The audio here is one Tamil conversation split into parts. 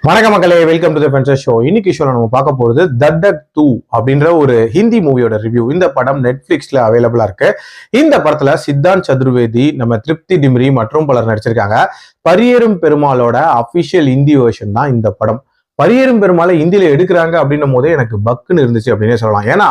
வணக்கம் மக்களே, வெல்கம் டு தி பென்சர் ஷோ. இன்னைக்கு ஷோல நம்ம பார்க்க போறது தத்தக் 2 அப்படின்ற ஒரு ஹிந்தி மூவியோட ரிவ்யூ. இந்த படம் நெட்ஃபிளிக்ஸ்ல அவைலபிளா இருக்கு. இந்த படத்துல சித்தாந்த் சதுர்வேதி, நம்ம திருப்தி டிம்ரி மற்றும் பலர் நடிச்சிருக்காங்க. பரியேறும் பெருமாளோட அபிஷியல் ஹிந்தி வெர்ஷன் தான் இந்த படம். பரியேறும் பெருமாளை இந்தியில எடுக்கிறாங்க அப்படின்னும் போதே எனக்கு பக்குன்னு இருந்துச்சு அப்படின்னே சொல்லலாம். ஏன்னா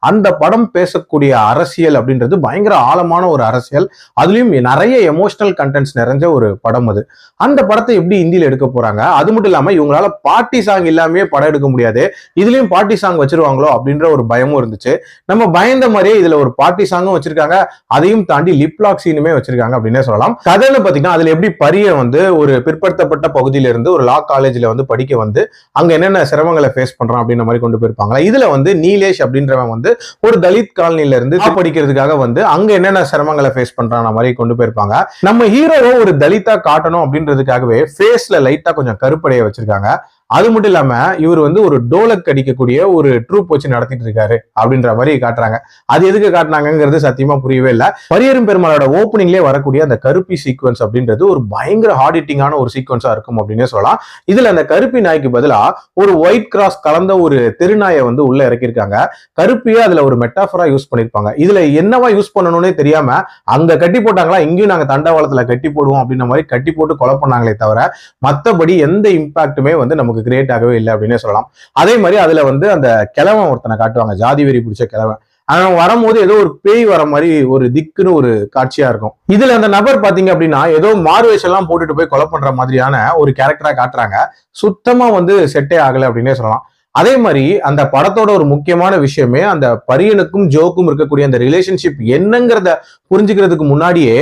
அந்த படம் பேசக்கூடிய அரசியல் அப்படின்றது பயங்கர ஆழமான ஒரு அரசியல், அதுலயும் நிறைய எமோஷனல் கண்டென்ட்ஸ் நிறைஞ்ச ஒரு படம் அது. அந்த படத்தை எப்படி இந்தியில எடுக்க போறாங்க, அது மட்டும் இல்லாம இவங்களால பார்ட்டி சாங் இல்லாமே படம் எடுக்க முடியாது, இதுலயும் பார்ட்டி சாங் வச்சிருவாங்களோ அப்படின்ற ஒரு பயமும் இருந்துச்சு. நம்ம பயந்த மாதிரியே இதுல ஒரு பார்ட்டி சாங்கும் வச்சிருக்காங்க, அதையும் தாண்டி லிப்லாக் சீனுமே வச்சிருக்காங்க அப்படின்னே சொல்லலாம். கதையில பாத்தீங்கன்னா அதுல எப்படி பரியன் வந்து ஒரு பிற்படுத்தப்பட்ட பகுதியில இருந்து ஒரு லா காலேஜ்ல வந்து படிக்க வந்து அங்க என்னென்ன சிரமங்களை ஃபேஸ் பண்றான் அப்படின்ற மாதிரி கொண்டு போயிருப்பாங்க. இதுல வந்து நீலேஷ் அப்படின்றவன் வந்து ஒரு தலித் காலனில இருந்து படிக்கிறதுக்காக வந்து அங்க என்னென்ன சிரமங்களை ஃபேஸ் பண்றான் மாதிரி கொண்டு போயிருப்பாங்க. நம்ம ஹீரோவை ஒரு தலித்தா காட்டணும் அப்படின்றதுக்காகவே ஃபேஸ்ல லைட்டா கொஞ்சம் கருப்படைய வச்சிருக்காங்க. அது மட்டும் இல்லாம இவர் வந்து ஒரு டோலக் அடிக்கக்கூடிய ஒரு ட்ரூப் வச்சு நடத்திட்டு இருக்காரு அப்படின்ற மாதிரி காட்டுறாங்க. அது எதுக்கு காட்டினாங்கிறது சத்தியமா புரியவே இல்லை. பரியேறும் பெருமாளோட ஓப்பனிங்லேயே வரக்கூடிய அந்த கருப்பி சீக்வன்ஸ் அப்படின்றது ஒரு பயங்கர ஹார்ட் ஹிட்டிங்கான ஒரு சீக்வன்ஸா இருக்கும் அப்படின்னே சொல்லலாம். இதுல அந்த கருப்பி நாய்க்கு பதிலா ஒரு ஒயிட் கிராஸ் கலந்த ஒரு தெருநாயை வந்து உள்ள இறக்கியிருக்காங்க. கருப்பியே அதுல ஒரு மெட்டாஃபரா யூஸ் பண்ணிருப்பாங்க. இதுல என்னவா யூஸ் பண்ணணும்னே தெரியாம அங்க கட்டி போட்டாங்களா, இங்கேயும் நாங்க தண்டவாளத்துல கட்டி போடுவோம் அப்படின்ற மாதிரி கட்டி போட்டு கொலை பண்ணாங்களே தவிர மற்றபடி எந்த இம்பாக்டுமே வந்து நமக்கு கிரியேட் ஆகவே இல்லை அப்படின்னே சொல்லலாம். அதே மாதிரி அதுல வந்து அந்த கிழவன் ஒருத்தனை காட்டுவாங்க, ஜாதி வெறி பிடிச்ச கிழவன். அவன் வரும்போது ஏதோ ஒரு பேய் வர மாதிரி ஒரு திக்குன்னு ஒரு காட்சியா இருக்கும். இதுல அந்த நபர் பாத்தீங்க அப்படின்னா ஏதோ மார்வேஷம் எல்லாம் போட்டுட்டு போய் கொலை பண்ற மாதிரியான ஒரு கேரக்டரா காட்டுறாங்க. சுத்தமா வந்து செட்டே ஆகலை அப்படின்னே சொல்லலாம். அதே மாதிரி அந்த படத்தோட ஒரு முக்கியமான விஷயமே அந்த பரியனுக்கும் ஜோக்கும் இருக்கக்கூடிய அந்த ரிலேஷன்ஷிப் என்னங்கிறத புரிஞ்சுக்கிறதுக்கு முன்னாடியே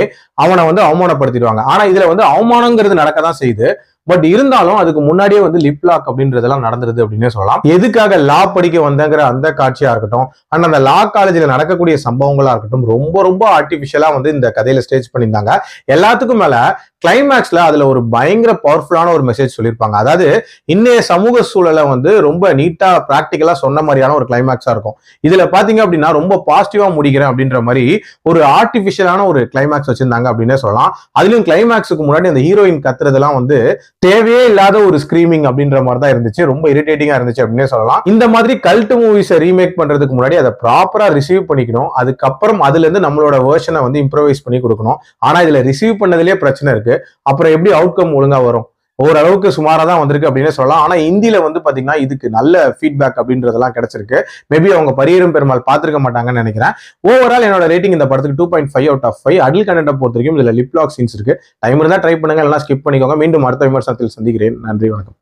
அவனை வந்து அவமானப்படுத்திடுவாங்க. ஆனா இதுல வந்து அவமானங்கிறது நடக்கதான் செய்யுது. பட் இருந்தாலும் அதுக்கு முன்னாடியே வந்து லிப்லாக் அப்படின்றதெல்லாம் நடந்துருது அப்படின்னே சொல்லலாம். எதுக்காக லா படிக்க வந்தங்கிற அந்த காட்சியா இருக்கட்டும், அண்ட் அந்த லா காலேஜ்ல நடக்கக்கூடிய சம்பவங்களா இருக்கட்டும், ரொம்ப ரொம்ப ஆர்டிபிஷியலா வந்து இந்த கதையில ஸ்டேஜ் பண்ணியிருந்தாங்க. எல்லாத்துக்கும் மேல கிளைமேக்ஸ்ல அதுல ஒரு பயங்கர பவர்ஃபுல்லான ஒரு மெசேஜ் சொல்லியிருப்பாங்க. அதாவது இன்னைய சமூக சூழலை வந்து ரொம்ப நீட்டா பிராக்டிக்கலா சொன்ன மாதிரியான ஒரு கிளைமேக்ஸா இருக்கும். இதுல பாத்தீங்க அப்படின்னா ரொம்ப பாசிட்டிவா முடிக்கிறேன் அப்படின்ற மாதிரி ஒரு ஆர்டிபிஷியலான ஒரு கிளைமேக்ஸ் வச்சிருந்தாங்க அப்படின்னே சொல்லலாம். அதுலயும் கிளைமேக்ஸுக்கு முன்னாடி அந்த ஹீரோயின் கத்துறதெல்லாம் வந்து தேவையே இல்லாத ஒரு ஸ்கிரீமிங் அப்படின்ற மாதிரி தான் இருந்துச்சு. ரொம்ப இரிட்டேட்டிங்கா இருந்துச்சு அப்படின்னே சொல்லலாம். இந்த மாதிரி கல்ட் மூவிஸை ரீமேக் பண்றதுக்கு முன்னாடி அதை ப்ராப்பரா ரிசீவ் பண்ணிக்கணும். அதுக்கப்புறம் அதுல இருந்து நம்மளோட வெர்ஷனை வந்து இம்ப்ரோவைஸ் பண்ணி கொடுக்கணும். ஆனா இதுல ரிசீவ் பண்ணதுலயே பிரச்சனை இருக்கு. அப்புறம் எப்படி அவுட்கம் ஒழுங்கா வரும்? ஓரளவுக்கு சுமாரா தான் வந்திருக்கு அப்படின்னு சொல்லலாம். ஆனா இந்தியில வந்து பாத்தீங்கன்னா இதுக்கு நல்ல ஃபீட்பேக் அப்படின்றதெல்லாம் கிடைச்சிருக்கு. மேபி அவங்க பரியேறும் பெருமாள் பார்த்திருக்க மாட்டாங்கன்னு நினைக்கிறேன். ஓவரால் என்னோட ரேட்டிங் இந்த படத்துக்கு 2.5 out of 5. அடல்ட் கண்டென்ட்டை பொறுத்த வரைக்கும் இதுல லிப்லாக் சீன்ஸ் இருக்கு. டைம் இருந்தா ட்ரை பண்ணுங்க, இல்லைனா ஸ்கிப் பண்ணிக்கோங்க. மீண்டும் அடுத்த விமர்சனத்தில் சந்திக்கிறேன். நன்றி, வணக்கம்.